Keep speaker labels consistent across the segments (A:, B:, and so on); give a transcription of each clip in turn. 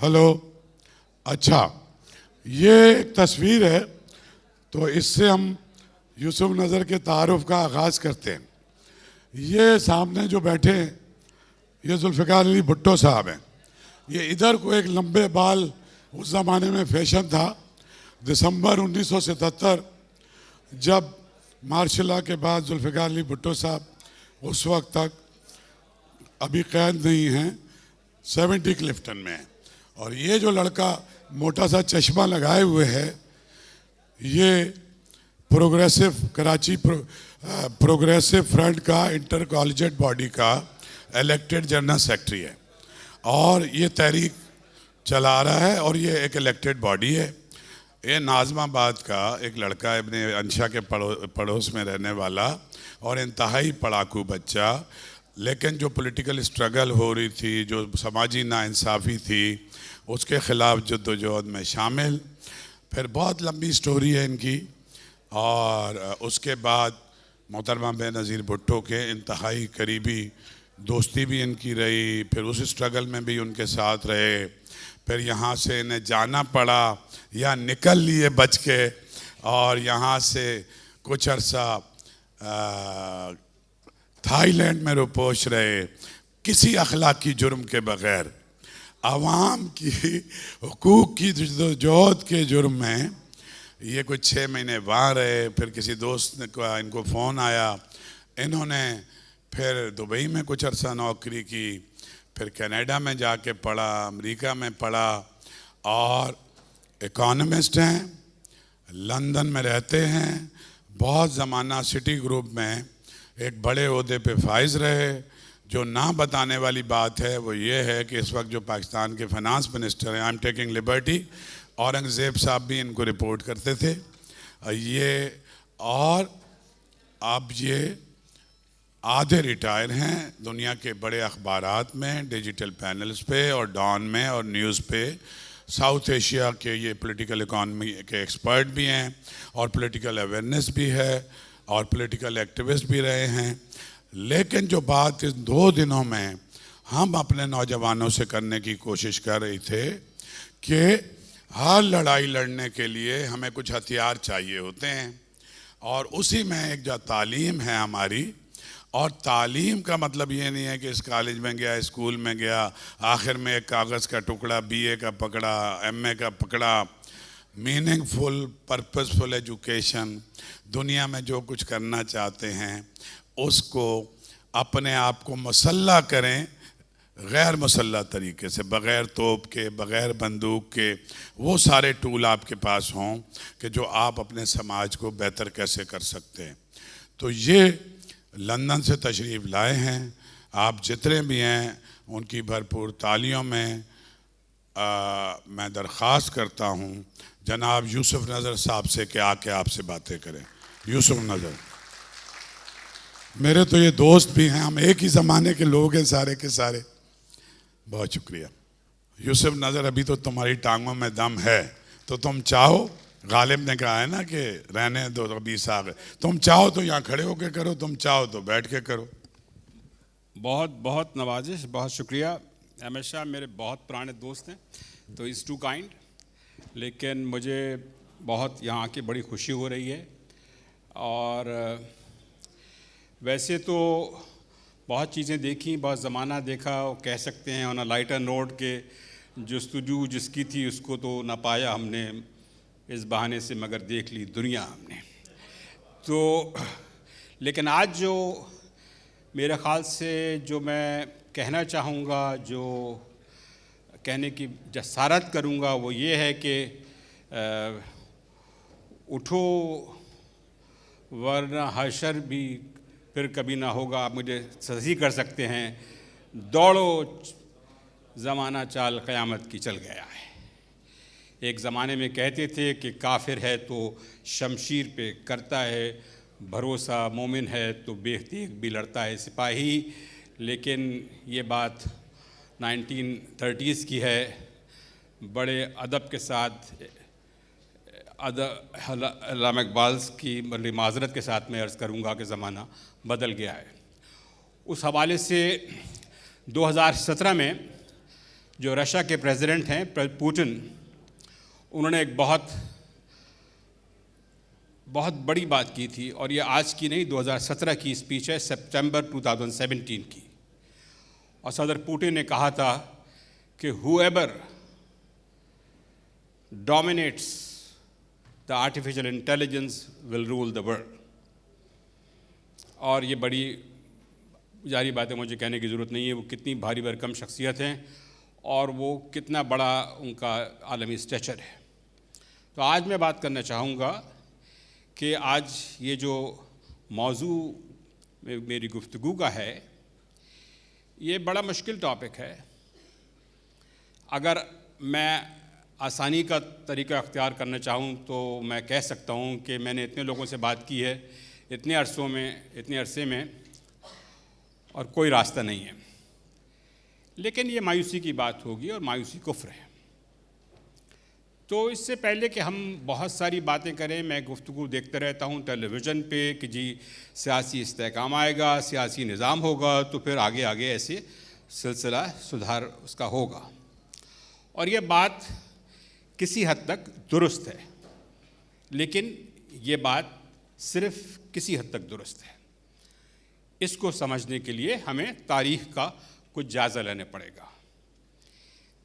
A: Hello. اچھا، یہ ایک تصویر ہے تو اس سے ہم یوسف نظر کے تعارف کا آغاز کرتے ہیں. یہ سامنے جو بیٹھے ہیں یہ ذوالفقار علی بھٹو صاحب ہیں. یہ ادھر کو ایک لمبے بال اس زمانے میں فیشن تھا. دسمبر 1977 جب مارشل لا کے بعد ذوالفقار علی بھٹو صاحب اس وقت تک ابھی قید نہیں ہیں، 70 کلفٹن میں ہیں. اور یہ جو لڑکا موٹا سا چشمہ لگائے ہوئے ہے یہ پروگریسو کراچی پروگریسو فرنٹ کا انٹر کالجیٹ باڈی کا الیکٹڈ جنرل سیکرٹری ہے اور یہ تحریک چلا رہا ہے اور یہ ایک الیکٹڈ باڈی ہے. یہ ناظم آباد کا ایک لڑکا ابن انشا کے پڑوس میں رہنے والا اور انتہائی پڑھاکو بچہ، لیکن جو پولیٹیکل اسٹرگل ہو رہی تھی، جو سماجی ناانصافی تھی، اس کے خلاف جد و جہد میں شامل. پھر بہت لمبی سٹوری ہے ان کی. اور اس کے بعد محترمہ بے نظیر بھٹو کے انتہائی قریبی دوستی بھی ان کی رہی. پھر اس اسٹرگل میں بھی ان کے ساتھ رہے. پھر یہاں سے انہیں جانا پڑا یا نکل لیے بچ کے اور یہاں سے کچھ عرصہ تھائی لینڈ میں روپوش رہے کسی اخلاقی جرم کے بغیر. عوام کی حقوق کی جدوجہد کے جرم میں یہ کچھ 6 مہینے وہاں رہے. پھر کسی دوست کا ان کو فون آیا، انہوں نے پھر دبئی میں کچھ عرصہ نوکری کی، پھر کینیڈا میں جا کے پڑھا، امریکہ میں پڑھا اور اکانومسٹ ہیں، لندن میں رہتے ہیں. بہت زمانہ سٹی گروپ میں ایک بڑے عہدے پہ فائز رہے. جو نہ بتانے والی بات ہے وہ یہ ہے کہ اس وقت جو پاکستان کے فائنانس منسٹر ہیں، I am taking Liberty, Aurangzeb صاحب بھی ان کو رپورٹ کرتے تھے. یہ اور اب یہ آدھے ریٹائر ہیں دنیا کے بڑے اخبارات میں، ڈیجیٹل پینلز پہ اور ڈان میں اور نیوز پہ. ساؤتھ ایشیا کے یہ پولیٹیکل اکانومی کے ایکسپرٹ بھی ہیں اور پولیٹیکل اویئرنیس بھی ہے اور پولیٹیکل ایکٹیوسٹ بھی رہے ہیں. لیکن جو بات اس 2 دنوں میں ہم اپنے نوجوانوں سے کرنے کی کوشش کر رہے تھے کہ ہر لڑائی لڑنے کے لیے ہمیں کچھ ہتھیار چاہیے ہوتے ہیں اور اسی میں ایک جو تعلیم ہے ہماری. اور تعلیم کا مطلب یہ نہیں ہے کہ اس کالج میں گیا، اسکول میں گیا، آخر میں ایک کاغذ کا ٹکڑا بی اے کا پکڑا، ایم اے کا پکڑا. میننگ فل پرپز فل ایجوکیشن، دنیا میں جو کچھ کرنا چاہتے ہیں اس کو اپنے آپ کو مسلح کریں، غیر مسلح طریقے سے، بغیر توپ کے، بغیر بندوق کے. وہ سارے ٹول آپ کے پاس ہوں کہ جو آپ اپنے سماج کو بہتر کیسے کر سکتے ہیں. تو یہ لندن سے تشریف لائے ہیں. آپ جتنے بھی ہیں ان کی بھرپور تالیوں میں میں درخواست کرتا ہوں جناب یوسف نظر صاحب سے کہ آ کے آپ سے باتیں کریں. یوسف نظر میرے تو یہ دوست بھی ہیں، ہم ایک ہی زمانے کے لوگ ہیں سارے کے سارے. بہت شکریہ. یوسف نظر ابھی تو تمہاری ٹانگوں میں دم ہے تو تم چاہو، غالب نے کہا ہے نا کہ رہنے دو ابھی ساغ، تم چاہو تو یہاں کھڑے ہو کے کرو، تم چاہو تو بیٹھ کے کرو.
B: بہت بہت نوازش، بہت شکریہ. ہمیشہ میرے بہت پرانے دوست ہیں تو از ٹو کائنڈ. لیکن مجھے بہت یہاں کی بڑی خوشی ہو رہی ہے. اور ویسے تو بہت چیزیں دیکھیں، بہت زمانہ دیکھا، کہہ سکتے ہیں آن اے لائٹر نوٹ کہ جستجو جس کی تھی اس کو تو نہ پایا ہم نے اس بہانے سے، مگر دیکھ لی دنیا ہم نے. تو لیکن آج جو میرے خیال سے جو میں کہنا چاہوں گا، جو کہنے کی جسارت کروں گا وہ یہ ہے کہ اٹھو ورنہ حشر بھی پھر کبھی نہ ہوگا. آپ مجھے صحیح کر سکتے ہیں. دوڑو زمانہ چال قیامت کی چل گیا ہے. ایک زمانے میں کہتے تھے کہ کافر ہے تو شمشیر پہ کرتا ہے بھروسہ، مومن ہے تو بے تیغ بھی لڑتا ہے سپاہی. لیکن یہ بات 1930s کی ہے. بڑے ادب کے ساتھ علامہ اقبال کی بڑی معذرت کے ساتھ میں عرض کروں گا کہ زمانہ بدل گیا ہے. اس حوالے سے 2017 میں جو رشیا کے پریزیڈنٹ ہیں پوٹن، انہوں نے ایک بہت بڑی بات کی تھی، اور یہ آج کی نہیں، 2017 کی اسپیچ ہے، سپٹمبر 2017 کی. اور صدر پوٹن نے کہا تھا کہ whoever dominates the artificial intelligence will rule the world. اور یہ بڑی جاری باتیں مجھے کہنے کی ضرورت نہیں ہے، وہ کتنی بھاری بھرکم شخصیت ہیں اور وہ کتنا بڑا ان کا عالمی اسٹیچر ہے. تو آج میں بات کرنا چاہوں گا کہ آج یہ جو موضوع میری گفتگو کا ہے، یہ بڑا مشکل ٹاپک ہے. اگر میں آسانی کا طریقہ اختیار کرنا چاہوں تو میں کہہ سکتا ہوں کہ میں نے اتنے لوگوں سے بات کی ہے اتنے عرصے میں اور کوئی راستہ نہیں ہے. لیکن یہ مایوسی کی بات ہوگی اور مایوسی کفر ہے. تو اس سے پہلے کہ ہم بہت ساری باتیں کریں، میں گفتگو دیکھتا رہتا ہوں ٹیلی ویژن پہ کہ جی سیاسی استحکام آئے گا، سیاسی نظام ہوگا، تو پھر آگے ایسے سلسلہ سدھار اس کا ہوگا. اور یہ بات کسی حد تک درست ہے، لیکن یہ بات صرف کسی حد تک درست ہے. اس کو سمجھنے کے لیے ہمیں تاریخ کا کچھ جائزہ لینا پڑے گا.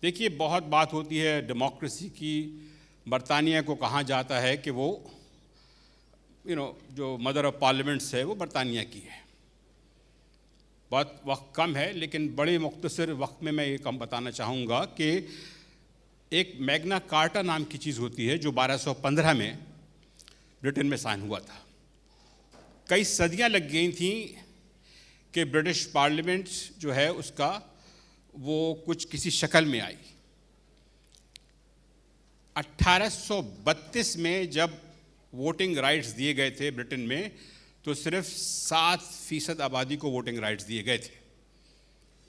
B: دیکھیے، بہت بات ہوتی ہے ڈیموکریسی کی. برطانیہ کو کہا جاتا ہے کہ وہ جو مدر آف پارلیمنٹس ہے وہ برطانیہ کی ہے. بہت وقت کم ہے، لیکن بڑے مختصر وقت میں یہ کم بتانا چاہوں گا کہ ایک میگنا کارٹا نام کی چیز ہوتی ہے جو 1215 میں برٹن میں سائن ہوا تھا. کئی صدیاں لگ گئی تھیں کہ برٹش پارلیمنٹ جو ہے اس کا وہ کچھ کسی شکل میں آئی. 1832 میں جب ووٹنگ رائٹس دیے گئے تھے برٹن میں، تو صرف 7% آبادی کو ووٹنگ رائٹس دیے گئے تھے.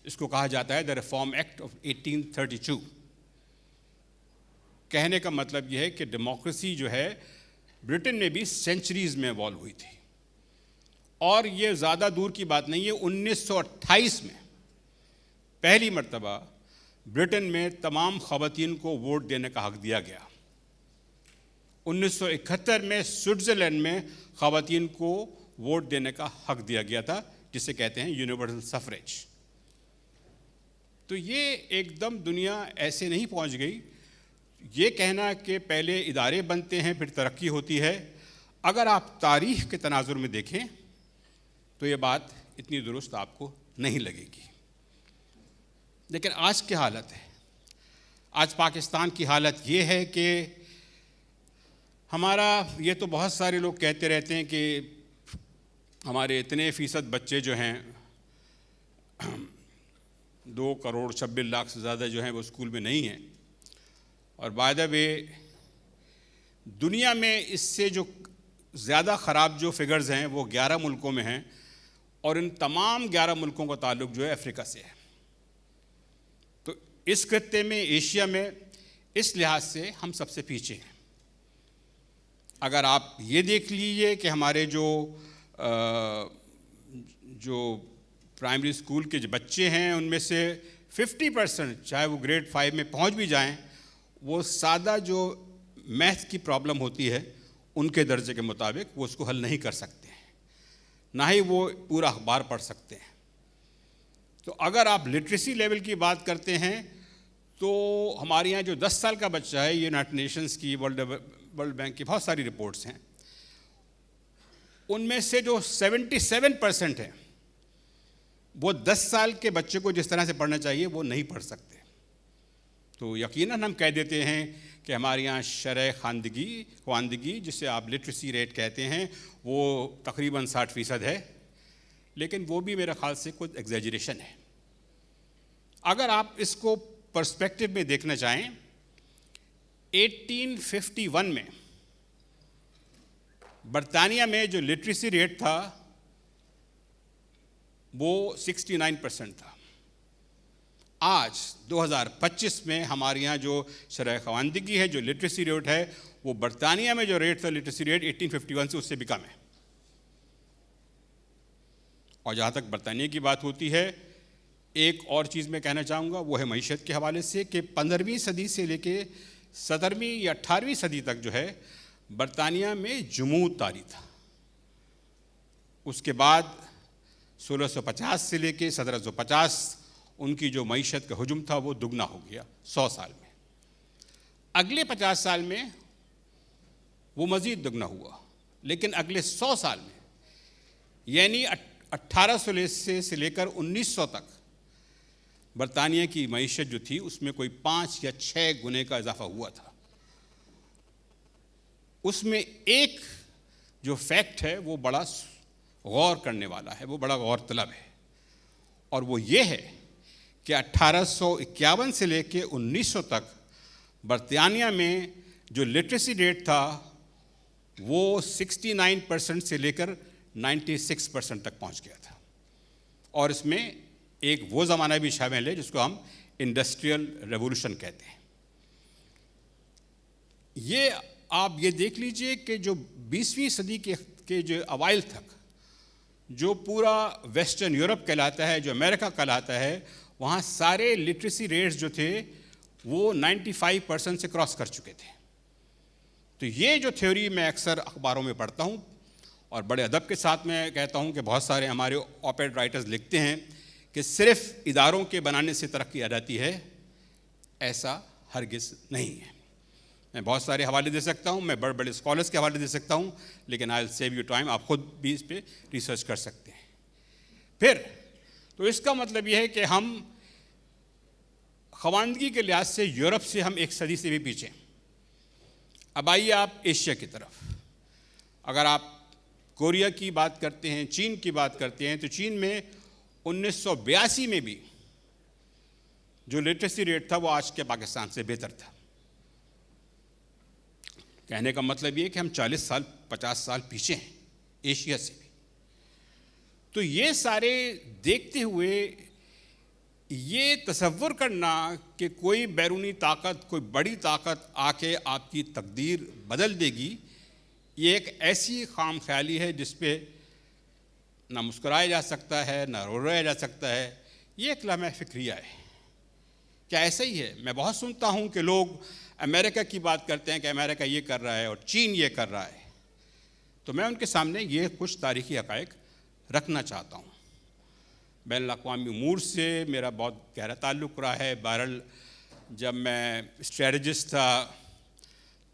B: اس کو کہا جاتا ہے دا ریفارم ایکٹ آف 1832. کہنے کا مطلب یہ ہے کہ ڈیموکریسی جو ہے برٹن میں بھی سینچریز میں ایوالو ہوئی تھی. اور یہ زیادہ دور کی بات نہیں ہے، 1928 میں پہلی مرتبہ برٹن میں تمام خواتین کو ووٹ دینے کا حق دیا گیا. 1971 میں سوئٹزرلینڈ میں خواتین کو ووٹ دینے کا حق دیا گیا تھا، جسے کہتے ہیں یونیورسل سفریج. تو یہ ایک دم دنیا ایسے نہیں پہنچ گئی. یہ کہنا کہ پہلے ادارے بنتے ہیں پھر ترقی ہوتی ہے، اگر آپ تاریخ کے تناظر میں دیکھیں تو یہ بات اتنی درست آپ کو نہیں لگے گی. لیکن آج کی حالت ہے، آج پاکستان کی حالت یہ ہے کہ ہمارا، یہ تو بہت سارے لوگ کہتے رہتے ہیں کہ ہمارے اتنے فیصد بچے جو ہیں 2,26,00,000 سے زیادہ جو ہیں وہ اسکول میں نہیں ہیں. اور بائی دا وے دنیا میں اس سے جو زیادہ خراب جو فگرز ہیں وہ 11 ملکوں میں ہیں، اور ان تمام 11 ملکوں کا تعلق جو ہے افریقہ سے ہے. تو اس خطے میں، ایشیا میں، اس لحاظ سے ہم سب سے پیچھے ہیں. اگر آپ یہ دیکھ لیجئے کہ ہمارے جو پرائمری اسکول کے جو بچے ہیں ان میں سے 50%، چاہے وہ گریڈ 5 میں پہنچ بھی جائیں، وہ سادہ جو میتھ کی پرابلم ہوتی ہے ان کے درجے کے مطابق وہ اس کو حل نہیں کر سکتے ہیں، نہ ہی وہ پورا اخبار پڑھ سکتے ہیں. تو اگر آپ لٹریسی لیول کی بات کرتے ہیں تو ہمارے یہاں جو 10 سال کا بچہ ہے، یونائٹڈ نیشنز کی، ورلڈ بینک کی بہت ساری رپورٹس ہیں، ان میں سے جو 77% ہیں وہ 10 سال کے بچے کو جس طرح سے پڑھنا چاہیے وہ نہیں پڑھ سکتے. تو یقیناً ہم کہہ دیتے ہیں کہ ہمارے یہاں شرح خواندگی جسے آپ لٹریسی ریٹ کہتے ہیں وہ تقریباً 60% ہے، لیکن وہ بھی میرے خیال سے کچھ ایگزیجریشن ہے. اگر آپ اس کو پرسپیکٹو میں دیکھنا چاہیں، 1851 میں برطانیہ میں جو لٹریسی ریٹ تھا وہ 69% تھا. آج 2025 میں ہمارے یہاں جو شرح خواندگی ہے، جو لٹریسی ریٹ ہے، وہ برطانیہ میں جو ریٹ تھا لٹریسی ریٹ 1851 سے اس سے بھی کم ہے. اور جہاں تک برطانیہ کی بات ہوتی ہے، ایک اور چیز میں کہنا چاہوں گا، وہ ہے معیشت کے حوالے سے کہ 15ویں صدی سے لے کے 17ویں یا 18ویں صدی تک جو ہے برطانیہ میں جمود طاری تھا. اس کے بعد 1650 سے لے کے 1750 ان کی جو معیشت کا حجم تھا وہ دگنا ہو گیا 100 سال میں. اگلے 50 سال میں وہ مزید دگنا ہوا، لیکن اگلے 100 سال میں یعنی 1800 سے لے کر 1900 تک برطانیہ کی معیشت جو تھی اس میں کوئی 5 یا 6 گنے کا اضافہ ہوا تھا. اس میں ایک جو فیکٹ ہے وہ بڑا غور کرنے والا ہے، وہ بڑا غور طلب ہے، اور وہ یہ ہے کہ 1851 سے لے کے 1900 تک برطانیہ میں جو لٹریسی ریٹ تھا وہ 69% سے لے کر 96% تک پہنچ گیا تھا. اور اس میں ایک وہ زمانہ بھی شامل ہے جس کو ہم انڈسٹریل ریولوشن کہتے ہیں. یہ آپ یہ دیکھ لیجئے کہ جو 20ویں صدی کے جو اوائل تک جو پورا ویسٹرن یورپ کہلاتا ہے، جو امریکہ کہلاتا ہے، وہاں سارے لٹریسی ریٹس جو تھے وہ 95% سے کراس کر چکے تھے. تو یہ جو تھیوری میں اکثر اخباروں میں پڑھتا ہوں اور بڑے ادب کے ساتھ میں کہتا ہوں کہ بہت سارے ہمارے آپیڈ رائٹرز لکھتے ہیں کہ صرف اداروں کے بنانے سے ترقی آ جاتی ہے، ایسا ہرگز نہیں ہے. میں بہت سارے حوالے دے سکتا ہوں، میں بڑے بڑے اسکالرس کے حوالے دے سکتا ہوں، لیکن آئی ول سیو یو ٹائم، آپ خود بھی اس پہ ریسرچ کر سکتے ہیں. پھر تو اس کا مطلب یہ ہے کہ ہم خواندگی کے لحاظ سے یورپ سے ہم ایک صدی سے بھی پیچھے. اب آئیے آپ ایشیا کی طرف. اگر آپ کوریا کی بات کرتے ہیں، چین کی بات کرتے ہیں، تو چین میں 1982 میں بھی جو لٹریسی ریٹ تھا وہ آج کے پاکستان سے بہتر تھا. کہنے کا مطلب یہ کہ ہم 40 سال 50 سال پیچھے ہیں ایشیا سے بھی. تو یہ سارے دیکھتے ہوئے یہ تصور کرنا کہ کوئی بیرونی طاقت، کوئی بڑی طاقت آ کے آپ کی تقدیر بدل دے گی، یہ ایک ایسی خام خیالی ہے جس پہ نہ مسکرایا جا سکتا ہے، نہ رویا جا سکتا ہے. یہ ایک لمحہ فکریہ ہے. کیا ایسا ہی ہے؟ میں بہت سنتا ہوں کہ لوگ امریکہ کی بات کرتے ہیں کہ امریکہ یہ کر رہا ہے اور چین یہ کر رہا ہے. تو میں ان کے سامنے یہ کچھ تاریخی حقائق رکھنا چاہتا ہوں. بین الاقوامی امور سے میرا بہت گہرا تعلق رہا ہے. بہرحال جب میں اسٹریٹجسٹ تھا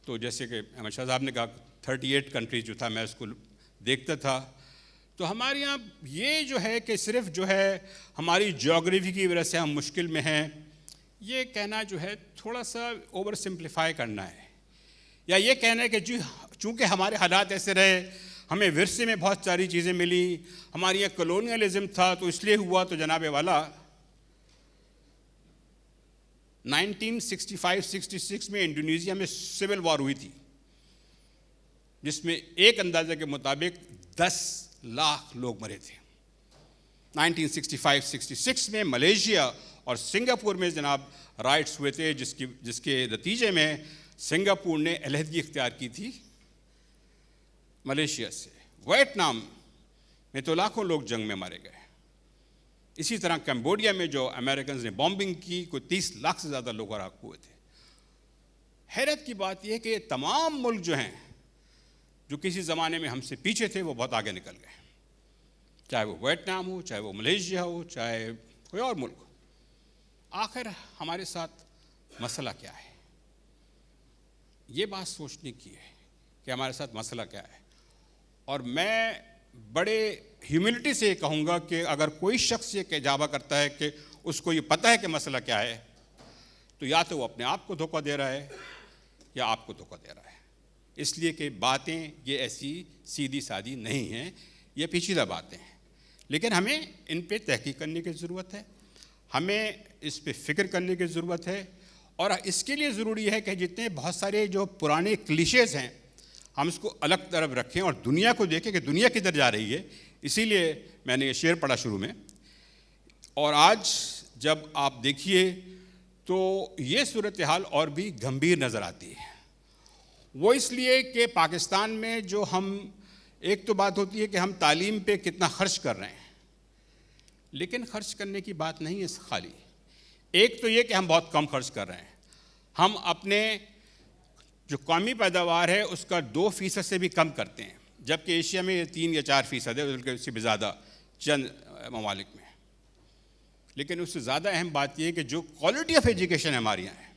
B: تو جیسے کہ احمد شاہ صاحب نے کہا 38 کنٹریز جو تھا میں اس کو دیکھتا تھا. تو ہمارے یہاں یہ جو ہے کہ صرف جو ہے ہماری جیوگرافی کی وجہ سے ہم مشکل میں ہیں، یہ کہنا جو ہے تھوڑا سا اوور سمپلیفائی کرنا ہے. یا یہ کہنا ہے کہ جی چونکہ ہمارے حالات ایسے رہے، ہمیں ورثے میں بہت ساری چیزیں ملی، ہماری یہاں کلونیلزم تھا تو اس لیے ہوا. تو جناب والا 1965-66 میں انڈونیشیا میں سول وار ہوئی تھی، جس میں ایک اندازے کے مطابق 10 لاکھ لوگ مرے تھے. 1965-66 میں ملیشیا اور سنگاپور میں جناب رائٹس ہوئے تھے، جس کے نتیجے میں سنگاپور نے علیحدگی اختیار کی تھی ملیشیا سے. ویتنام میں تو لاکھوں لوگ جنگ میں مارے گئے. اسی طرح کمبوڈیا میں جو امریکنز نے بامبنگ کی، کوئی 30 لاکھ سے زیادہ لوگ ہلاک ہوئے تھے. حیرت کی بات یہ ہے کہ تمام ملک جو ہیں جو کسی زمانے میں ہم سے پیچھے تھے وہ بہت آگے نکل گئے، چاہے وہ ویتنام ہو، چاہے وہ ملیشیا ہو، چاہے کوئی اور ملک ہو. آخر ہمارے ساتھ مسئلہ کیا ہے؟ یہ بات سوچنے کی ہے کہ ہمارے ساتھ مسئلہ کیا ہے. اور میں بڑے ہیوملٹی سے یہ کہوں گا کہ اگر کوئی شخص یہ دعویٰ کرتا ہے کہ اس کو یہ پتہ ہے کہ مسئلہ کیا ہے، تو یا تو وہ اپنے آپ کو دھوکہ دے رہا ہے یا آپ کو دھوکہ دے رہا ہے. اس لیے کہ باتیں یہ ایسی سیدھی سادھی نہیں ہیں، یہ پیچیدہ باتیں ہیں. لیکن ہمیں ان پہ تحقیق کرنے کی ضرورت ہے، ہمیں اس پہ فکر کرنے کی ضرورت ہے. اور اس کے لیے ضروری ہے کہ جتنے بہت سارے جو پرانے کلیشیز ہیں ہم اس کو الگ طرف رکھیں اور دنیا کو دیکھیں کہ دنیا کدھر جا رہی ہے. اسی لیے میں نے یہ شعر پڑھا شروع میں. اور آج جب آپ دیکھیے تو یہ صورتحال اور بھی گمبھیر نظر آتی ہے. وہ اس لیے کہ پاکستان میں جو ہم ایک تو بات ہوتی ہے کہ ہم تعلیم پہ کتنا خرچ کر رہے ہیں، لیکن خرچ کرنے کی بات نہیں ہے خالی. ایک تو یہ کہ ہم بہت کم خرچ کر رہے ہیں. ہم اپنے جو قومی پیداوار ہے اس کا 2% سے بھی کم کرتے ہیں، جبکہ ایشیا میں یہ 3 یا 4% ہے، بلکہ اس سے بھی زیادہ چند ممالک میں. لیکن اس سے زیادہ اہم بات یہ ہے کہ جو کوالٹی آف ایجوکیشن ہمارے یہاں ہے،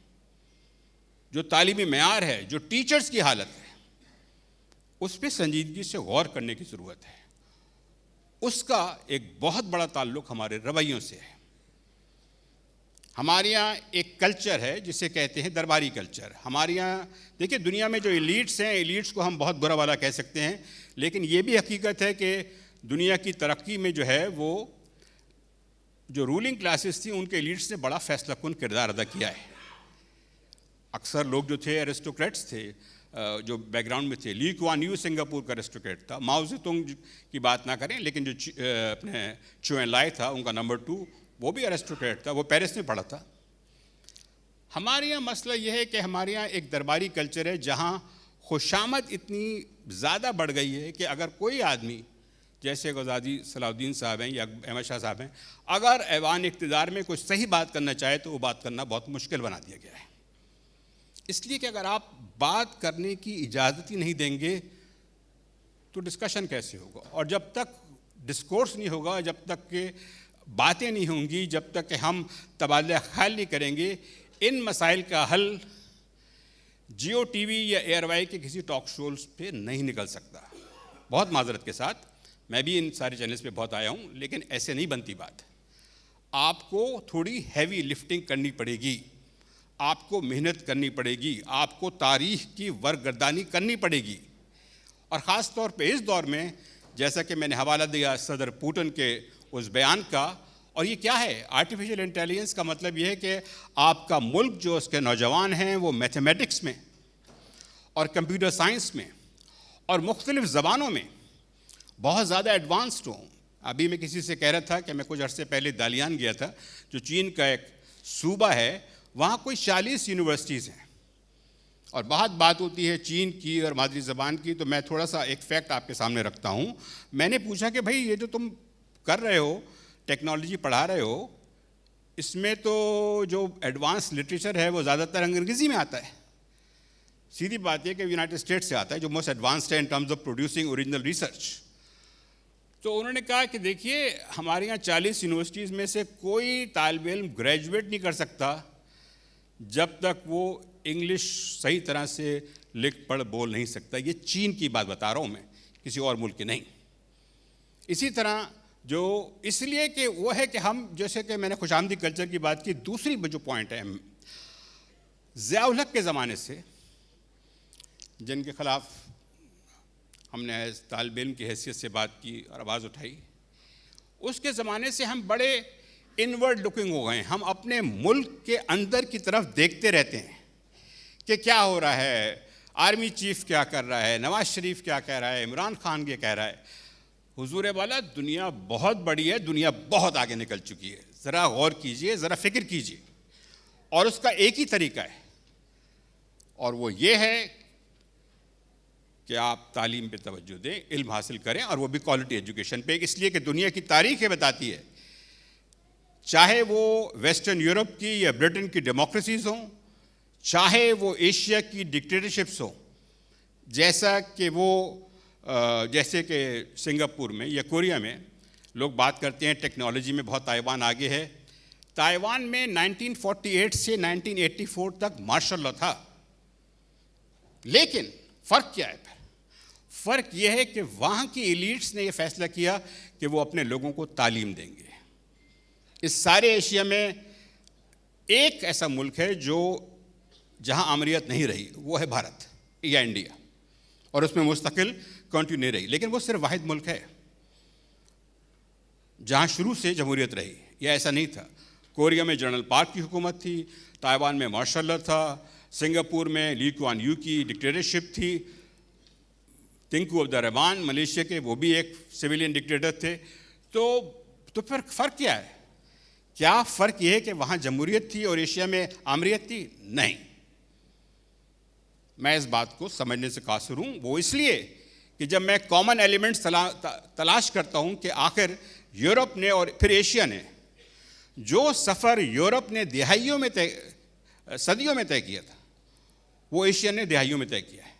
B: جو تعلیمی معیار ہے، جو ٹیچرز کی حالت ہے، اس پہ سنجیدگی سے غور کرنے کی ضرورت ہے. اس کا ایک بہت بڑا تعلق ہمارے رویوں سے ہے. ہمارے یہاں ایک کلچر ہے جسے کہتے ہیں درباری کلچر. ہمارے یہاں دیکھیں دنیا میں جو ایلیٹس ہیں، ایلیٹس کو ہم بہت برا والا کہہ سکتے ہیں، لیکن یہ بھی حقیقت ہے کہ دنیا کی ترقی میں جو ہے وہ جو رولنگ کلاسز تھیں ان کے ایلیٹس نے بڑا فیصلہ کن کردار ادا کیا ہے. اکثر لوگ جو تھے ایرسٹوکریٹس تھے، جو بیک گراؤنڈ میں تھے. لی کوان یو سنگاپور کا ایرسٹوکریٹ تھا. ماؤ زے تونگ کی بات نہ کریں، لیکن جو اپنے چو این لائی تھا ان کا نمبر 2، وہ بھی ایرسٹوکریٹ تھا، وہ پیرس میں پڑھا تھا. ہمارے یہاں مسئلہ یہ ہے کہ ہمارے یہاں ایک درباری کلچر ہے جہاں خوشامد اتنی زیادہ بڑھ گئی ہے کہ اگر کوئی آدمی جیسے غزالی صلاح الدین صاحب ہیں یا احمد شاہ صاحب ہیں، اگر ایوان اقتدار میں کوئی صحیح بات کرنا چاہے تو وہ بات کرنا بہت مشکل بنا دیا گیا ہے. اس لیے کہ اگر آپ بات کرنے کی اجازت ہی نہیں دیں گے تو ڈسکشن کیسے ہوگا؟ اور جب تک ڈسکورس نہیں ہوگا، جب تک کہ باتیں نہیں ہوں گی، جب تک کہ ہم تبادلہ خیال نہیں کریں گے، ان مسائل کا حل جیو ٹی وی یا ایئر وائی کے کسی ٹاک شوز پہ نہیں نکل سکتا. بہت معذرت کے ساتھ، میں بھی ان سارے چینلز پہ بہت آیا ہوں، لیکن ایسے نہیں بنتی بات. آپ کو تھوڑی ہیوی لفٹنگ کرنی پڑے گی، آپ کو محنت کرنی پڑے گی، آپ کو تاریخ کی ورگردانی کرنی پڑے گی. اور خاص طور پہ اس دور میں، جیسا کہ میں نے حوالہ دیا صدر پوٹن کے اس بیان کا. اور یہ کیا ہے؟ آرٹیفیشل انٹیلیجنس کا مطلب یہ ہے کہ آپ کا ملک جو اس کے نوجوان ہیں وہ میتھمیٹکس میں اور کمپیوٹر سائنس میں اور مختلف زبانوں میں بہت زیادہ ایڈوانسڈ ہوں. ابھی میں کسی سے کہہ رہا تھا کہ میں کچھ عرصے پہلے دالیان گیا تھا، جو چین کا ایک صوبہ ہے، وہاں کوئی 40 یونیورسٹیز ہیں. اور بہت بات ہوتی ہے چین کی اور مادری زبان کی، تو میں تھوڑا سا ایک فیکٹ آپ کے سامنے رکھتا ہوں. میں نے پوچھا کہ بھائی یہ جو تم کر رہے ہو، ٹیکنالوجی پڑھا رہے ہو، اس میں تو جو ایڈوانس لٹریچر ہے وہ زیادہ تر انگریزی میں آتا ہے. سیدھی بات یہ کہ یونائٹڈ اسٹیٹس سے آتا ہے جو موسٹ ایڈوانسڈ ہے in terms of producing original research. تو انہوں نے کہا کہ دیکھیے ہمارے یہاں 40 یونیورسٹیز میں سے کوئی طالب علم گریجویٹ نہیں کر سکتا جب تک وہ انگلش صحیح طرح سے لکھ پڑھ بول نہیں سکتا. یہ چین کی بات بتا رہا ہوں میں، کسی اور ملک کی نہیں. اسی طرح جو اس لیے کہ وہ ہے کہ ہم، جیسے کہ میں نے خوش آمدید کلچر کی بات کی، دوسری جو پوائنٹ ہے، ضیاء الحق کے زمانے سے جن کے خلاف ہم نے طالب علم کی حیثیت سے بات کی اور آواز اٹھائی، اس کے زمانے سے ہم بڑے انورڈ لکنگ ہو گئے ہیں. ہم اپنے ملک کے اندر کی طرف دیکھتے رہتے ہیں کہ کیا ہو رہا ہے، آرمی چیف کیا کر رہا ہے، نواز شریف کیا کہہ رہا ہے، عمران خان یہ کہہ رہا ہے. حضور والا، دنیا بہت بڑی ہے، دنیا بہت آگے نکل چکی ہے. ذرا غور کیجئے، ذرا فکر کیجئے. اور اس کا ایک ہی طریقہ ہے، اور وہ یہ ہے کہ آپ تعلیم پہ توجہ دیں، علم حاصل کریں، اور وہ بھی کوالٹی ایجوکیشن پہ. اس لیے کہ دنیا کی تاریخ یہ بتاتی ہے، چاہے وہ ویسٹرن یورپ کی یا برٹن کی ڈیموکریسیز ہوں، چاہے وہ ایشیا کی ڈکٹیٹرشپس ہوں، جیسے کہ سنگاپور میں یا کوریا میں لوگ بات کرتے ہیں ٹیکنالوجی میں بہت تائیوان آگے ہے. تائیوان میں 1948 سے 1984 تک مارشل لا تھا. لیکن فرق کیا ہے؟ فرق یہ ہے کہ وہاں کی ایلیٹس نے یہ فیصلہ کیا کہ وہ اپنے لوگوں کو تعلیم دیں گے. اس سارے ایشیا میں ایک ایسا ملک ہے جہاں آمریت نہیں رہی، وہ ہے بھارت یا انڈیا، اور اس میں مستقل کنٹری نہیں رہی. لیکن وہ صرف واحد ملک ہے جہاں شروع سے جمہوریت رہی. یہ ایسا نہیں تھا. کوریا میں جنرل پارک کی حکومت تھی، تائیوان میں مارشل لا تھا، سنگاپور میں لی کوان یو کی ڈکٹیٹرشپ تھی، تنکو عبد الرحمان ملیشیا کے وہ بھی ایک سویلین ڈکٹیٹر تھے. تو پھر فرق کیا ہے؟ کیا فرق یہ ہے کہ وہاں جمہوریت تھی اور ایشیا میں آمریت تھی؟ نہیں. میں اس بات کو سمجھنے سے قاصر ہوں. وہ اس لیے کہ جب میں کامن ایلیمنٹس تلاش کرتا ہوں کہ آخر یورپ نے اور پھر ایشیا نے جو سفر یورپ نے صدیوں میں طے کیا تھا وہ ایشیا نے دہائیوں میں طے کیا ہے.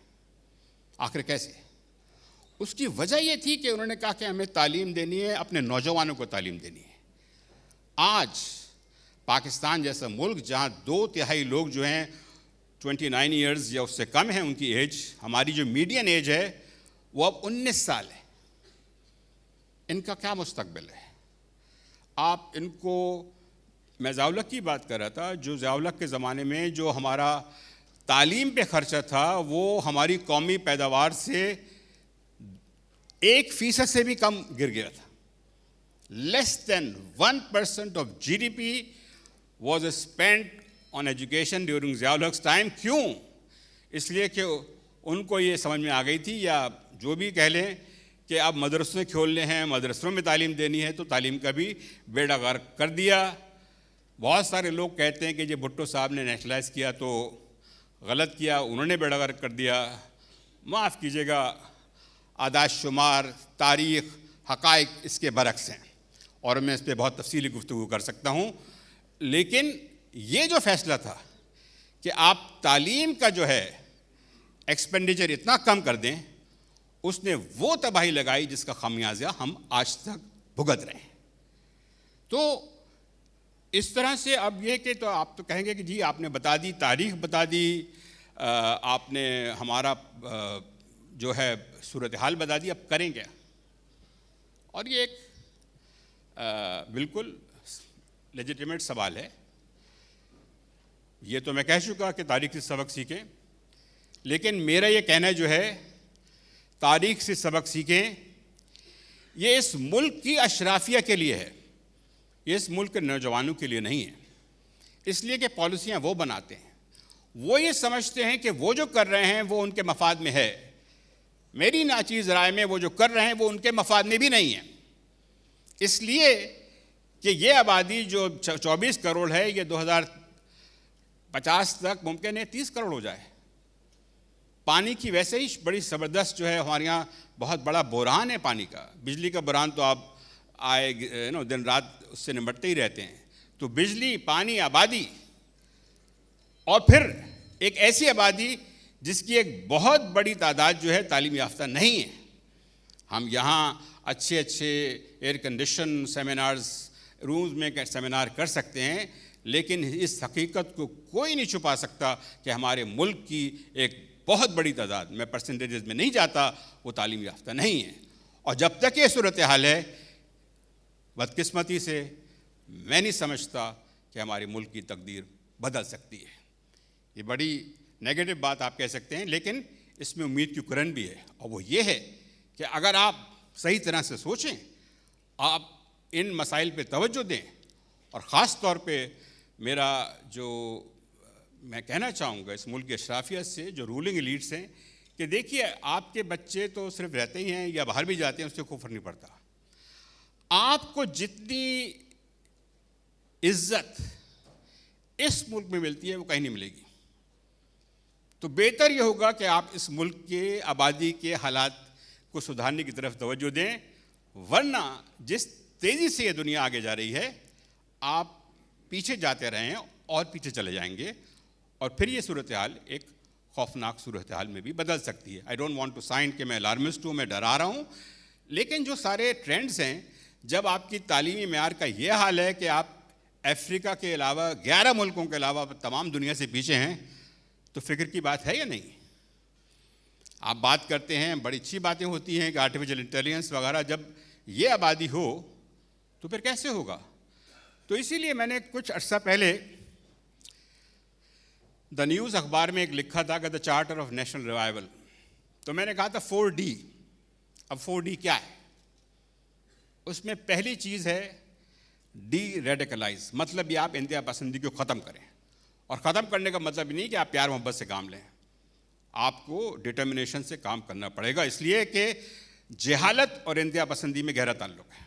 B: آخر کیسے؟ اس کی وجہ یہ تھی کہ انہوں نے کہا کہ ہمیں تعلیم دینی ہے، اپنے نوجوانوں کو تعلیم دینی ہے. آج پاکستان جیسا ملک جہاں 2/3 لوگ جو ہیں 29 ایئرز یا اس سے کم ہیں ان کی ایج، ہماری جو میڈین ایج ہے وہ اب 19 سال ہے. ان کا کیا مستقبل ہے؟ آپ ان کو، میں ضیاء الحق کی بات کر رہا تھا، جو ضیاء الحق کے زمانے میں جو ہمارا تعلیم پہ خرچہ تھا وہ ہماری قومی پیداوار سے 1% سے بھی کم گر گیا تھا. Less than 1% of GDP was spent on education during Zia الحق's time. کیوں؟ اس لیے کہ ان کو یہ سمجھ میں آ گئی تھی، یا جو بھی کہہ لیں کہ اب مدرسے کھولنے ہیں، مدرسوں میں تعلیم دینی ہے، تو تعلیم کا بھی بیڑا غرق کر دیا. بہت سارے لوگ کہتے ہیں کہ یہ بھٹو صاحب نے نیشنلائز کیا تو غلط کیا، انہوں نے بیڑا غرق کر دیا. معاف کیجیے گا، اعداد شمار، تاریخ، حقائق اس کے برعکس ہیں، اور میں اس پہ بہت تفصیلی گفتگو کر سکتا ہوں. لیکن یہ جو فیصلہ تھا کہ آپ تعلیم کا جو ہے ایکسپینڈیچر اتنا کم کر دیں، اس نے وہ تباہی لگائی جس کا خمیازہ ہم آج تک بھگت رہے ہیں. تو اس طرح سے اب یہ کہ تو آپ تو کہیں گے کہ جی آپ نے بتا دی، تاریخ بتا دی، آپ نے ہمارا جو ہے صورتحال بتا دی، اب کریں کیا؟ اور یہ ایک بالکل لیجیٹیمیٹ سوال ہے. یہ تو میں کہہ چکا کہ تاریخ سے سبق سیکھیں، لیکن میرا یہ کہنا جو ہے تاریخ سے سبق سیکھیں، یہ اس ملک کی اشرافیہ کے لیے ہے، یہ اس ملک کے نوجوانوں کے لیے نہیں ہے. اس لیے کہ پالیسیاں وہ بناتے ہیں، وہ یہ سمجھتے ہیں کہ وہ جو کر رہے ہیں وہ ان کے مفاد میں ہے. میری ناچیز رائے میں وہ جو کر رہے ہیں وہ ان کے مفاد میں بھی نہیں ہے. اس لیے کہ یہ آبادی جو 24 کروڑ ہے، یہ 2050 تک ممکن ہے 30 کروڑ ہو جائے. پانی کی ویسے ہی بڑی زبردست جو ہے ہمارے یہاں بہت بڑا بحران ہے پانی کا. بجلی کا بحران تو آپ دن رات اس سے نمٹتے ہی رہتے ہیں. تو بجلی، پانی، آبادی، اور پھر ایک ایسی آبادی جس کی ایک بہت بڑی تعداد جو ہے تعلیم یافتہ نہیں ہے. ہم یہاں اچھے ایئر کنڈیشن سیمینارز رومز میں سیمینار کر سکتے ہیں، لیکن اس حقیقت کو کوئی نہیں چھپا سکتا کہ ہمارے ملک کی ایک بہت بڑی تعداد، میں پرسنٹیجز میں نہیں جاتا، وہ تعلیم یافتہ نہیں ہے. اور جب تک یہ صورتحال ہے، بدقسمتی سے میں نہیں سمجھتا کہ ہمارے ملک کی تقدیر بدل سکتی ہے. یہ بڑی نیگیٹو بات آپ کہہ سکتے ہیں، لیکن اس میں امید کی کرن بھی ہے، اور وہ یہ ہے کہ اگر آپ صحیح طرح سے سوچیں، آپ ان مسائل پہ توجہ دیں. اور خاص طور پہ میرا جو میں کہنا چاہوں گا اس ملک کے اشرافیت سے، جو رولنگ ایلیٹس ہیں، کہ دیکھیے آپ کے بچے تو صرف رہتے ہی ہیں یا باہر بھی جاتے ہیں، اس سے کوئی فرق نہیں پڑتا. آپ کو جتنی عزت اس ملک میں ملتی ہے وہ کہیں نہیں ملے گی. تو بہتر یہ ہوگا کہ آپ اس ملک کے آبادی کے حالات کو سدھارنے کی طرف توجہ دیں، ورنہ جس تیزی سے یہ دنیا آگے جا رہی ہے آپ پیچھے جاتے رہیں اور پیچھے چلے جائیں گے، اور پھر یہ صورتحال ایک خوفناک صورتحال میں بھی بدل سکتی ہے. I don't want to sign کہ میں الارمسٹ ہوں، میں ڈرا رہا ہوں، لیکن جو سارے ٹرینڈز ہیں، جب آپ کی تعلیمی معیار کا یہ حال ہے کہ آپ افریقہ کے علاوہ 11 ملکوں کے علاوہ تمام دنیا سے پیچھے ہیں، تو فکر کی بات ہے یا نہیں؟ آپ بات کرتے ہیں، بڑی اچھی باتیں ہوتی ہیں کہ آرٹیفیشل انٹیلیجنس وغیرہ، جب یہ آبادی ہو تو پھر کیسے ہوگا؟ تو اسی لیے میں نے کچھ عرصہ پہلے دا نیوز اخبار میں ایک لکھا تھا کہ the charter of national revival. تو میں نے کہا تھا 4D. اب 4D کیا ہے؟ اس میں پہلی چیز ہے ڈی ریڈیکلائز، مطلب یہ آپ انتہا پسندی کو ختم کریں. اور ختم کرنے کا مطلب نہیں کہ آپ پیار محبت سے کام لیں، آپ کو ڈٹرمنیشن سے کام کرنا پڑے گا، اس لیے کہ جہالت اور انتہا پسندی میں گہرا تعلق ہے،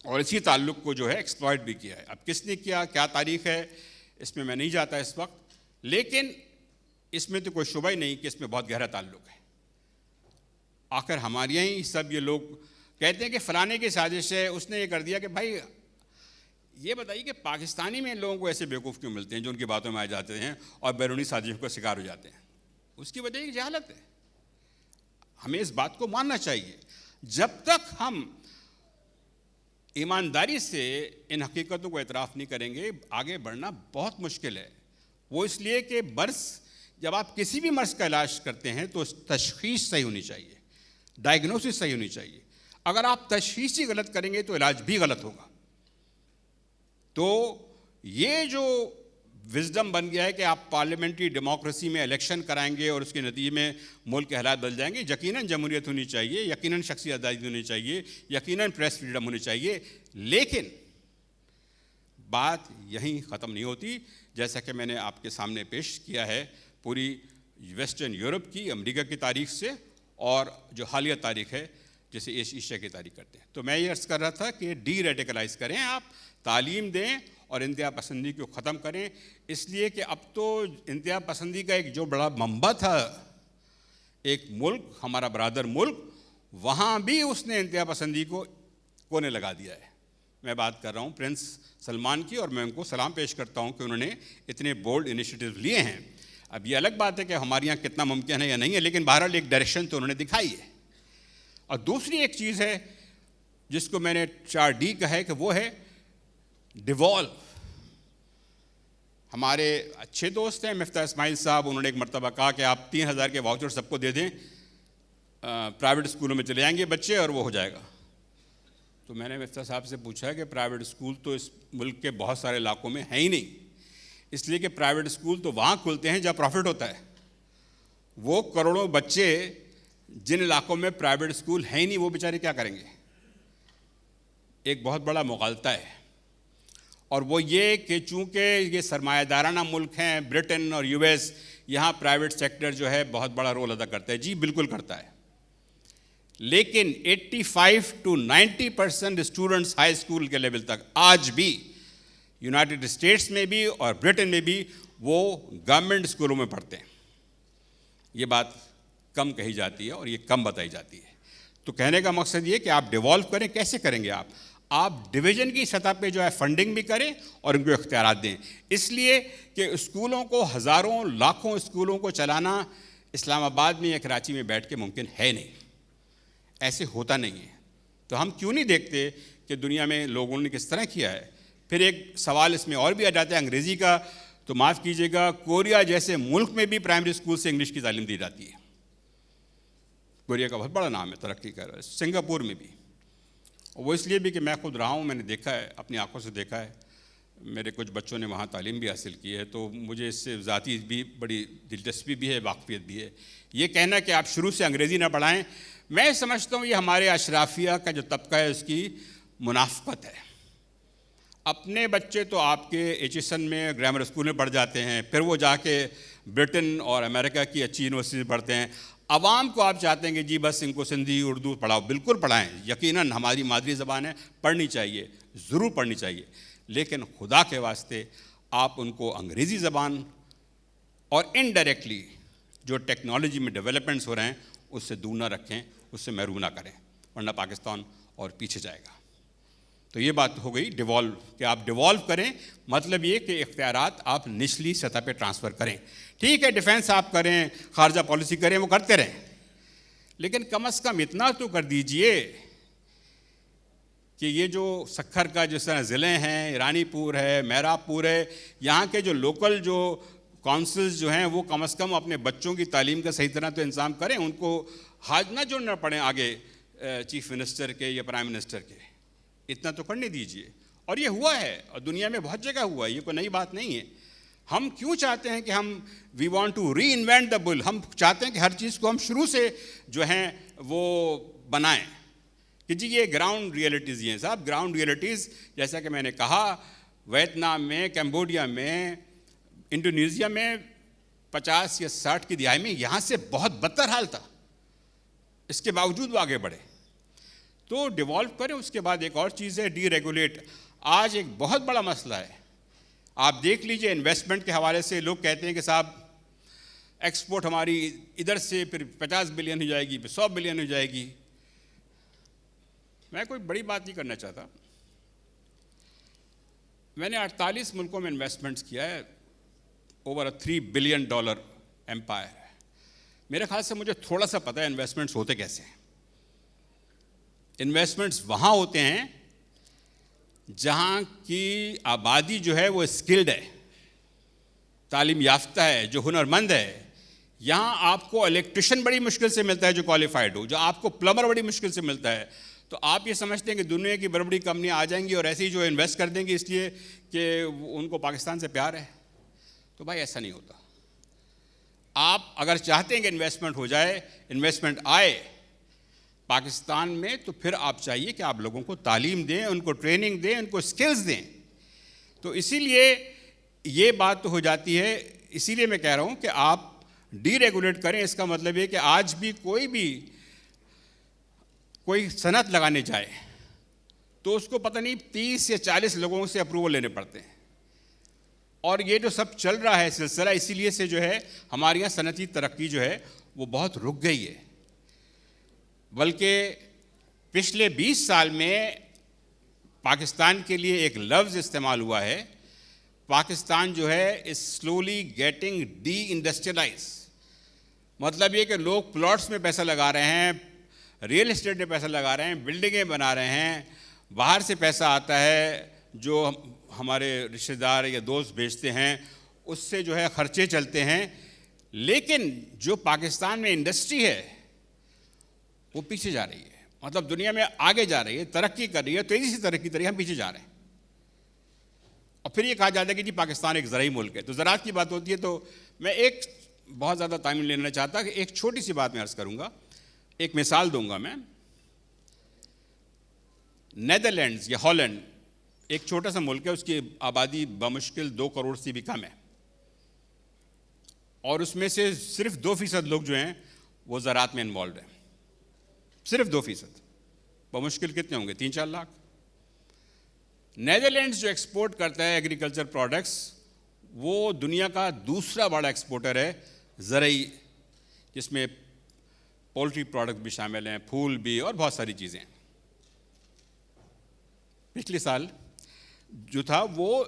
B: اور اسی تعلق کو جو ہے ایکسپلائٹ بھی کیا ہے. اب کس نے کیا، کیا تاریخ ہے، اس میں نہیں جاتا اس وقت، لیکن اس میں تو کوئی شبہ ہی نہیں کہ اس میں بہت گہرا تعلق ہے. آخر ہمارے یہاں ہی سب یہ لوگ کہتے ہیں کہ فلانے کی سازش ہے، اس نے یہ کر دیا کہ بھائی یہ بتائیے کہ پاکستانی میں لوگوں کو ایسے بیوقوف کیوں ملتے ہیں جو ان کی باتوں میں آ جاتے ہیں اور بیرونی سازشوں کا شکار ہو جاتے ہیں؟ اس کی وجہ یہ جہالت ہے. ہمیں اس بات کو ماننا چاہیے. جب تک ہم ایمانداری سے ان حقیقتوں کو اعتراف نہیں کریں گے آگے بڑھنا بہت مشکل ہے. وہ اس لیے کہ مرض، جب آپ کسی بھی مرض کا علاج کرتے ہیں تو تشخیص صحیح ہونی چاہیے، ڈائگنوسس صحیح ہونی چاہیے. اگر آپ تشخیص ہی غلط کریں گے تو علاج بھی غلط ہوگا. تو یہ جو وزڈم بن گیا ہے کہ آپ پارلیمنٹری ڈیموکریسی میں الیکشن کرائیں گے اور اس کے نتیجے میں ملک کے حالات بدل جائیں گے، یقیناً جمہوریت ہونی چاہیے، یقیناً شخصی آزادی ہونی چاہیے، یقیناً پریس فریڈم ہونی چاہیے، لیکن بات یہیں ختم نہیں ہوتی. جیسا کہ میں نے آپ کے سامنے پیش کیا ہے پوری ویسٹرن یورپ کی، امریکہ کی تاریخ سے، اور جو حالیہ تاریخ ہے جیسے ایشیا کی تاریخ کرتے ہیں. تو میں یہ عرض کر رہا تھا کہ ڈی ریڈیکلائز کریں، آپ تعلیم دیں اور انتہا پسندی کو ختم کریں. اس لیے کہ اب تو انتہا پسندی کا ایک جو بڑا منبع تھا، ایک ملک، ہمارا برادر ملک، وہاں بھی اس نے انتہا پسندی کو کونے لگا دیا ہے. میں بات کر رہا ہوں پرنس سلمان کی، اور میں ان کو سلام پیش کرتا ہوں کہ انہوں نے اتنے بولڈ انیشیٹیو لیے ہیں. اب یہ الگ بات ہے کہ ہمارے یہاں کتنا ممکن ہے یا نہیں ہے، لیکن بہرحال ایک ڈائریکشن تو انہوں نے دکھائی ہے. اور دوسری ایک چیز ہے جس کو میں نے 4D کہا ہے کہ وہ ہے ڈیوالو. ہمارے اچھے دوست ہیں مفتاح اسماعیل صاحب، انہوں نے ایک مرتبہ کہا کہ آپ 3000 کے واؤچر سب کو دے دیں، پرائیویٹ اسکولوں میں چلے جائیں گے بچے اور وہ ہو جائے گا. تو میں نے مفتاح صاحب سے پوچھا کہ پرائیویٹ اسکول تو اس ملک کے بہت سارے علاقوں میں ہیں ہی نہیں، اس لیے کہ پرائیویٹ اسکول تو وہاں کھلتے ہیں جہاں پروفٹ ہوتا ہے. وہ کروڑوں بچے جن علاقوں میں پرائیویٹ اسکول ہیں ہی نہیں، وہ بیچارے کیا کریں گے؟ ایک بہت بڑا مغالطہ ہے. اور وہ یہ کہ چونکہ یہ سرمایہ دارانہ ملک ہیں برٹن اور یو ایس، یہاں پرائیویٹ سیکٹر جو ہے بہت بڑا رول ادا کرتا ہے. جی بالکل کرتا ہے، لیکن 85 to 90% اسٹوڈنٹس ہائی اسکول کے لیول تک آج بھی یونائٹڈ اسٹیٹس میں بھی اور برٹن میں بھی وہ گورنمنٹ اسکولوں میں پڑھتے ہیں. یہ بات کم کہی جاتی ہے اور یہ کم بتائی جاتی ہے. تو کہنے کا مقصد یہ کہ آپ ڈیوالو کریں. کیسے کریں گے آپ ڈویژن کی سطح پہ جو ہے فنڈنگ بھی کریں اور ان کو اختیارات دیں. اس لیے کہ اسکولوں کو، ہزاروں لاکھوں اسکولوں کو چلانا اسلام آباد میں یا کراچی میں بیٹھ کے ممکن ہے نہیں، ایسے ہوتا نہیں ہے. تو ہم کیوں نہیں دیکھتے کہ دنیا میں لوگوں نے کس طرح کیا ہے. پھر ایک سوال اس میں اور بھی آ جاتا ہے انگریزی کا، تو معاف کیجیے گا، کوریا جیسے ملک میں بھی پرائمری اسکول سے انگلش کی تعلیم دی جاتی ہے. کوریا کا بہت بڑا نام ہے، ترقی کر رہا ہے. سنگاپور میں بھی. وہ اس لیے بھی کہ میں خود رہا ہوں، میں نے دیکھا ہے، اپنی آنکھوں سے دیکھا ہے. میرے کچھ بچوں نے وہاں تعلیم بھی حاصل کی ہے، تو مجھے اس سے ذاتی بھی بڑی دلچسپی بھی ہے، واقفیت بھی ہے. یہ کہنا کہ آپ شروع سے انگریزی نہ پڑھائیں، میں سمجھتا ہوں یہ ہمارے اشرافیہ کا جو طبقہ ہے اس کی منافقت ہے. اپنے بچے تو آپ کے ایچ ایس این میں گرامر اسکول میں پڑھ جاتے ہیں، پھر وہ جا کے برٹن اور امریکہ کی اچھی یونیورسٹی میں پڑھتے ہیں. عوام کو آپ چاہتے ہیں کہ جی بس ان کو سندھی اردو پڑھاؤ. بالکل پڑھائیں، یقیناً ہماری مادری زبان ہے، پڑھنی چاہیے، ضرور پڑھنی چاہیے، لیکن خدا کے واسطے آپ ان کو انگریزی زبان اور انڈائریکٹلی جو ٹیکنالوجی میں ڈیولپمنٹس ہو رہے ہیں اس سے دور نہ رکھیں، اس سے محروم نہ کریں، ورنہ پاکستان اور پیچھے جائے گا. تو یہ بات ہو گئی ڈیوالو، کہ آپ ڈیوالو کریں، مطلب یہ کہ اختیارات آپ نچلی سطح پہ ٹرانسفر کریں. ٹھیک ہے ڈیفنس آپ کریں، خارجہ پالیسی کریں، وہ کرتے رہیں، لیکن کم از کم اتنا تو کر دیجئے کہ یہ جو سکھر کا جس طرح ضلع ہیں، رانی پور ہے، میرا پور ہے، یہاں کے جو لوکل جو کونسلز جو ہیں وہ کم از کم اپنے بچوں کی تعلیم کا صحیح طرح تو انتظام کریں. ان کو حاج نہ جوڑنا پڑیں آگے چیف منسٹر کے یا پرائم منسٹر کے. اتنا تو کرنے دیجئے. اور یہ ہوا ہے، اور دنیا میں بہت جگہ ہوا ہے، یہ کوئی نئی بات نہیں ہے. ہم کیوں چاہتے ہیں کہ ہم we want to reinvent the bill, ہم چاہتے ہیں کہ ہر چیز کو ہم شروع سے جو ہیں وہ بنائیں کہ جی یہ گراؤنڈ ریئلٹیز یہ ہیں. صاحب گراؤنڈ ریئلٹیز جیسا کہ میں نے کہا، ویتنام میں، کمبوڈیا میں، انڈونیزیا میں 50 یا 60 کی دہائی میں یہاں سے بہت بدتر حال تھا، اس کے باوجود وہ آگے بڑھے. تو ڈیوالو کریں. اس کے بعد ایک اور چیز ہے ڈی ریگولیٹ. آج ایک بہت بڑا مسئلہ ہے، آپ دیکھ لیجئے انویسٹمنٹ کے حوالے سے لوگ کہتے ہیں کہ صاحب ایکسپورٹ ہماری ادھر سے پھر 50 بلین ہو جائے گی، پھر 100 بلین ہو جائے گی. میں کوئی بڑی بات نہیں کرنا چاہتا. میں نے 48 ملکوں میں انویسٹمنٹس کیا ہے. اوور $3 بلین ایمپائر ہے. میرے خیال سے مجھے تھوڑا سا پتہ ہے انویسٹمنٹس ہوتے کیسے ہیں. انویسٹمنٹس وہاں ہوتے ہیں جہاں کی آبادی جو ہے وہ اسکلڈ ہے, تعلیم یافتہ ہے, جو ہنرمند ہے. یہاں آپ کو الیکٹریشین بڑی مشکل سے ملتا ہے جو کوالیفائڈ ہو, جو آپ کو پلمبر بڑی مشکل سے ملتا ہے. تو آپ یہ سمجھتے ہیں کہ دنیا کی بڑی بڑی کمپنیاں آ جائیں گی اور ایسے ہی جو انویسٹ کر دیں گی اس لیے کہ ان کو پاکستان سے پیار ہے. تو بھائی ایسا نہیں ہوتا. آپ اگر چاہتے ہیں کہ انویسٹمنٹ ہو جائے, انویسٹمنٹ آئے پاکستان میں, تو پھر آپ چاہیے کہ آپ لوگوں کو تعلیم دیں, ان کو ٹریننگ دیں, ان کو اسکلز دیں. تو اسی لیے یہ بات تو ہو جاتی ہے. اسی لیے میں کہہ رہا ہوں کہ آپ ڈی ریگولیٹ کریں. اس کا مطلب یہ کہ آج بھی کوئی صنعت لگانے جائے تو اس کو پتہ نہیں 30 یا 40 لوگوں سے اپروول لینے پڑتے ہیں. اور یہ جو سب چل رہا ہے سلسلہ, اسی لیے سے جو ہے ہمارے یہاں صنعتی ترقی جو ہے وہ بہت رک گئی ہے. بلکہ پچھلے 20 سال میں پاکستان کے لیے ایک لفظ استعمال ہوا ہے, پاکستان جو ہے از سلولی گیٹنگ ڈی انڈسٹریلائز. مطلب یہ کہ لوگ پلاٹس میں پیسہ لگا رہے ہیں, ریئل اسٹیٹ میں پیسہ لگا رہے ہیں, بلڈنگیں بنا رہے ہیں, باہر سے پیسہ آتا ہے جو ہمارے رشتہ دار یا دوست بھیجتے ہیں, اس سے جو ہے خرچے چلتے ہیں. لیکن جو پاکستان میں انڈسٹری ہے وہ پیچھے جا رہی ہے. مطلب دنیا میں آگے جا رہی ہے, ترقی کر رہی ہے, تیزی سے ترقی کر رہی ہے, ہم پیچھے جا رہے ہیں. اور پھر یہ کہا جاتا ہے کہ جی پاکستان ایک زرعی ملک ہے. تو زراعت کی بات ہوتی ہے تو میں ایک بہت زیادہ ٹائم لینا چاہتا کہ ایک چھوٹی سی بات میں عرض کروں گا, ایک مثال دوں گا میں. نیدرلینڈز یا ہالینڈ ایک چھوٹا سا ملک ہے, اس کی آبادی بمشکل 2 کروڑ سے بھی کم ہے, اور اس میں سے صرف 2% لوگ جو ہیں وہ زراعت میں انوالوڈ ہیں. صرف 2%. بمشکل کتنے ہوں گے؟ 3-4 لاکھ. نیدرلینڈز جو ایکسپورٹ کرتا ہے ایگریکلچر پروڈکٹس, وہ دنیا کا دوسرا بڑا ایکسپورٹر ہے زرعی, جس میں پولٹری پروڈکٹ بھی شامل ہیں, پھول بھی, اور بہت ساری چیزیں. پچھلے سال جو تھا وہ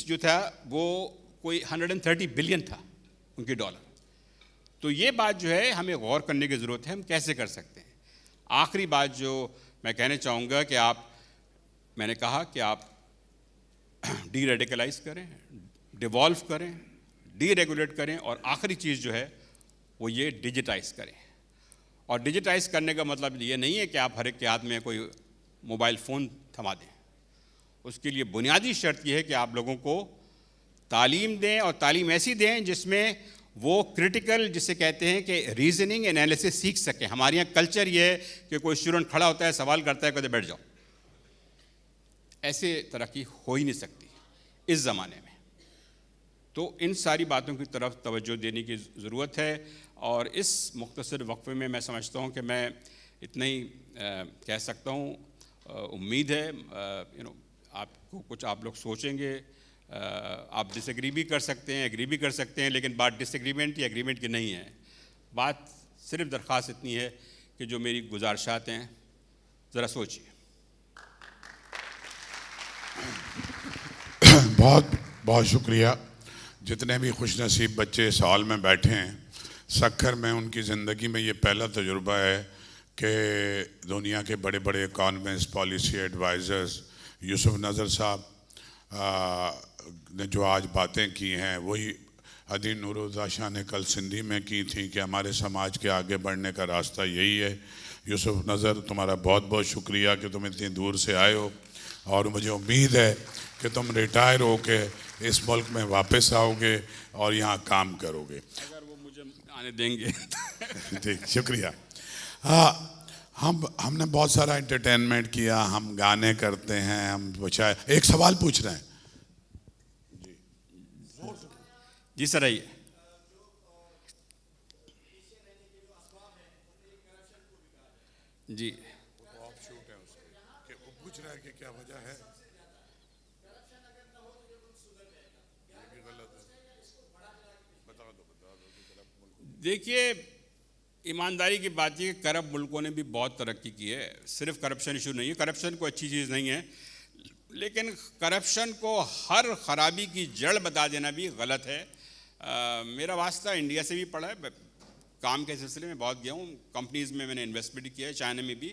B: جو تھا وہ کوئی 130 بلین تھا ان کی ڈالر. تو یہ بات جو ہے ہمیں غور کرنے کی ضرورت ہے, ہم کیسے کر سکتے ہیں. آخری بات جو میں کہنا چاہوں گا کہ میں نے کہا کہ آپ ڈی ریڈیکلائز کریں, ڈیوالو کریں, ڈی ریگولیٹ کریں, اور آخری چیز جو ہے وہ یہ ڈیجیٹائز کریں. اور ڈیجیٹائز کرنے کا مطلب یہ نہیں ہے کہ آپ ہر ایک کے ہاتھ میں کوئی موبائل فون تھما دیں. اس کے لیے بنیادی شرط یہ ہے کہ آپ لوگوں کو تعلیم دیں, اور تعلیم ایسی دیں جس میں وہ کرٹیکل, جسے کہتے ہیں کہ ریزننگ انالیسس سیکھ سکیں. ہمارے یہاں کلچر یہ ہے کہ کوئی اسٹوڈنٹ کھڑا ہوتا ہے, سوال کرتا ہے, کہتے بیٹھ جاؤ. ایسے ترقی ہو ہی نہیں سکتی اس زمانے میں. تو ان ساری باتوں کی طرف توجہ دینے کی ضرورت ہے. اور اس مختصر وقفے میں میں سمجھتا ہوں کہ میں اتنا ہی کہہ سکتا ہوں. امید ہے آپ کو کچھ آپ لوگ سوچیں گے, آپ ڈس ایگری بھی کر سکتے ہیں, ایگری بھی کر سکتے ہیں, لیکن بات ڈس ایگریمنٹ یا ایگریمنٹ کی نہیں ہے. بات صرف درخواست اتنی ہے کہ جو میری گزارشات ہیں ذرا سوچیے.
A: بہت بہت شکریہ. جتنے بھی خوش نصیب بچے اس ہال میں بیٹھے ہیں, سکھر میں ان کی زندگی میں یہ پہلا تجربہ ہے کہ دنیا کے بڑے بڑے اکانومسٹ, پالیسی ایڈوائزرز, یوسف نظر صاحب نے جو آج باتیں کی ہیں وہی ادی نورالرضا شاہ نے کل سندھی میں کی تھیں کہ ہمارے سماج کے آگے بڑھنے کا راستہ یہی ہے. یوسف نظر, تمہارا بہت بہت شکریہ کہ تم اتنی دور سے آئے ہو, اور مجھے امید ہے کہ تم ریٹائر ہو کے اس ملک میں واپس آؤ گے اور یہاں کام کرو گے.
B: اگر وہ مجھے آنے دیں گے.
A: ٹھیک, شکریہ. ہم نے بہت سارا انٹرٹینمنٹ کیا, ہم گانے کرتے ہیں, ہم ایک سوال پوچھ رہے ہیں.
B: جی سر, آئیے. جی
A: پوچھ رہا ہے کہ کیا وجہ ہے.
B: دیکھیے, ایمانداری کی بات یہ کہ کرپٹ ملکوں نے بھی بہت ترقی کی ہے. صرف کرپشن ایشو نہیں ہے, کرپشن کوئی اچھی چیز نہیں ہے, لیکن کرپشن کو ہر خرابی کی جڑ بتا دینا بھی غلط ہے. میرا واسطہ انڈیا سے بھی پڑا ہے, کام کے سلسلے میں بہت گیا ہوں, کمپنیز میں نے انویسٹمنٹ کیا ہے, چائنا میں بھی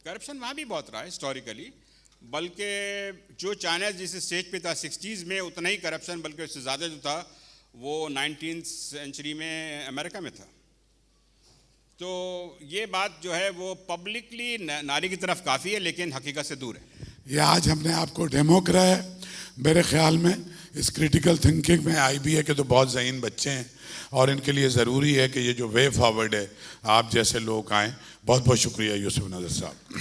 B: کرپشن وہاں بھی بہت رہا ہے ہسٹوریکلی, بلکہ جو چائنا جس اسٹیج پہ تھا 60s میں اتنا ہی کرپشن بلکہ اس سے زیادہ جو تھا وہ 19th سینچری میں امریکہ میں تھا. تو یہ بات جو ہے وہ پبلکلی ناری کی طرف کافی ہے لیکن حقیقت سے دور ہے.
A: یہ آج ہم نے آپ کو ڈیمو کرا ہے. میرے خیال میں اس کریٹیکل تھنکنگ میں IBA کے تو بہت ذہین بچے ہیں اور ان کے لیے ضروری ہے کہ یہ جو وے فارورڈ ہے آپ جیسے لوگ آئیں. بہت بہت شکریہ یوسف نظر صاحب.